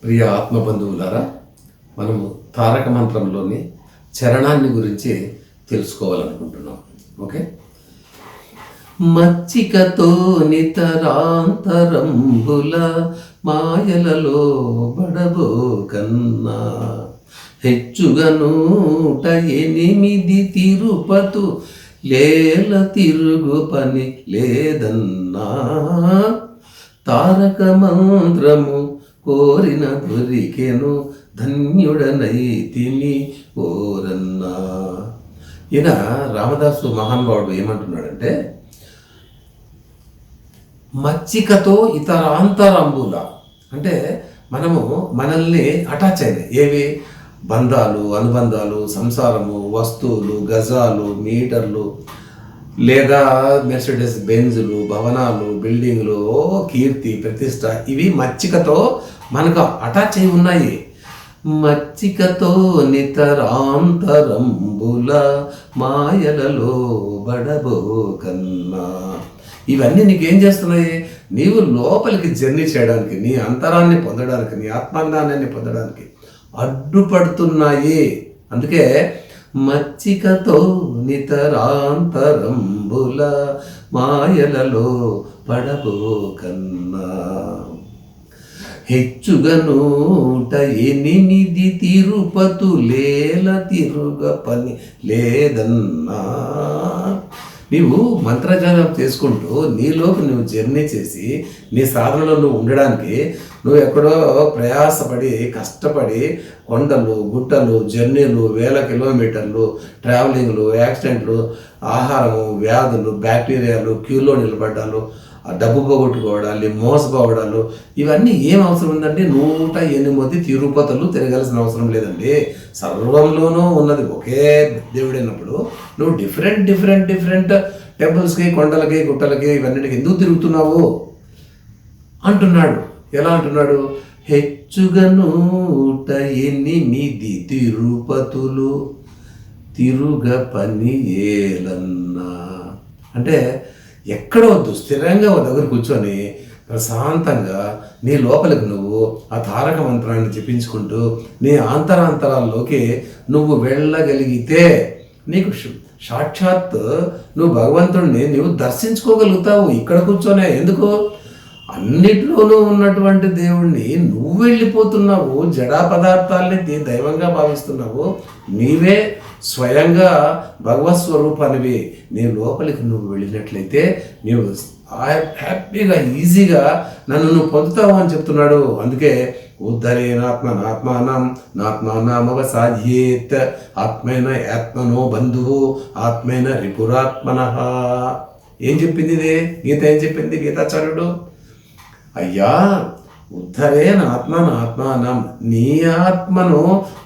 ప్రియ ఆత్మబంధువులారా, మనము తారక మంత్రంలోని చరణాన్ని గురించి తెలుసుకోవాలనుకుంటున్నాం. ఓకే. మచ్చికతో నితరాంతరంబుల మాయలలో బడబో కన్నా హెచ్చుగా 108 తిరుపతు లేల తిరుగు పని లేదన్నా తారక మంత్రము కోరిన దొరికెను ధన్యుడనైతిని ఓరన్నా. ఈయన రామదాసు మహానుభావుడు ఏమంటున్నాడంటే, మచ్చికతో ఇతరాంతరంబుల అంటే మనము మనల్ని అటాచ్ అయినాయి. ఏవి? బంధాలు, అనుబంధాలు, సంసారము, వస్తువులు, గజాలు, మీటర్లు, లేదా మెర్సిడెస్ బెంజులు, భవనాలు, బిల్డింగ్లు, కీర్తి, ప్రతిష్ట, ఇవి మచ్చికతో మనకు అటాచ్ అయి ఉన్నాయి. మచ్చికతో నితరాంతరంబుల మాయలలో బడబో కన్నా. ఇవన్నీ నీకేం చేస్తున్నాయి? నీవు లోపలికి జర్నీ చేయడానికి, నీ అంతరాన్ని పొందడానికి, నీ ఆత్మాజ్ఞానాన్ని పొందడానికి అడ్డుపడుతున్నాయి. అందుకే మచ్చికతో నితరాంతరంబుల మాయలలో పడబో కన్నా హెచ్చుగా 108 తిరుపతు లేల తిరుగ పని లేదన్నా. నీవు మంత్రజాలం చేసుకుంటూ నీలోకి నువ్వు జర్నీ చేసి నీ సాధనలో నువ్వు ఉండడానికి నువ్వు ఎక్కడో ప్రయాసపడి కష్టపడి కొండలు, గుట్టలు, జర్నీలు, వేల కిలోమీటర్లు, ట్రావెలింగ్లు, యాక్సిడెంట్లు, ఆహారము, వ్యాధులు, బ్యాక్టీరియాలు, క్యూలో నిలబడ్డాలు, డబ్బు పోగొట్టుకోవడాలు, మోసపోవడాలు, ఇవన్నీ ఏం అవసరం ఉందంటే 108 తిరుపతులు తిరగాల్సిన అవసరం లేదండి. సర్వంలోనూ ఉన్నది ఒకే దేవుడైనప్పుడు నువ్వు డిఫరెంట్ టెంపుల్స్కి, కొండలకి, గుట్టలకి, ఇవన్నిటికి ఎందుకు తిరుగుతున్నావు అంటున్నాడు. ఎలా అంటున్నాడు? హెచ్చుగా 108 తిరుపతులు తిరుగ పని ఏలన్నా. అంటే ఎక్కడ వద్దు, స్థిరంగా ఒక దగ్గర కూర్చొని ప్రశాంతంగా నీ లోపలికి నువ్వు ఆ తారక మంత్రాన్ని జపించుకుంటూ నీ ఆంతరాంతరాల్లోకి నువ్వు వెళ్ళగలిగితే నీకు సాక్షాత్ నువ్వు భగవంతుడిని నువ్వు దర్శించుకోగలుగుతావు. ఇక్కడ కూర్చొనే ఎందుకు? అన్నిట్లోనూ ఉన్నటువంటి దేవుణ్ణి నువ్వు వెళ్ళిపోతున్నావు, జడా పదార్థాల్ని దైవంగా భావిస్తున్నావు. నీవే స్వయంగా భగవత్ స్వరూపానివి. నీ లోపలికి నువ్వు వెళ్ళినట్లయితే నీవు హ్యాపీగా, ఈజీగా నన్ను నువ్వు పొందుతావు అని చెప్తున్నాడు. అందుకే ఉద్ధరేనాత్మనాత్మానామవసాధ్యేత్ ఆత్మైన ఆత్మనో బంధువు ఆత్మైన రిపురాత్మనః. ఏం చెప్పింది ఇది? గీత ఏం చెప్పింది గీతాచార్యుడు? అయ్యా, ఉద్ధరేన ఆత్మానం, నీ ఆత్మను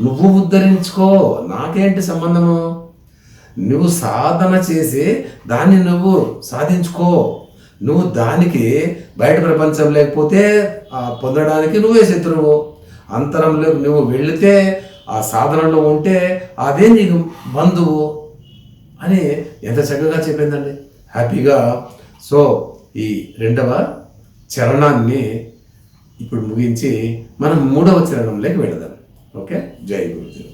నువ్వు ఉద్ధరించుకో, నాకేంటి సంబంధము? నువ్వు సాధన చేసి దాన్ని నువ్వు సాధించుకో. నువ్వు దానికి బయట ప్రపంచం లేకపోతే పొందడానికి నువ్వే శత్రువు. అంతరంలో నువ్వు వెళితే ఆ సాధనలో ఉంటే అదే నీకు బంధువు అని ఎంత చక్కగా చెప్పిందండి, హ్యాపీగా. సో ఈ 2వ చరణాన్ని ఇప్పుడు ముగించి మనం 3వ చరణంలోకి వెళదాం. ఓకే. జై గురుదేవ్.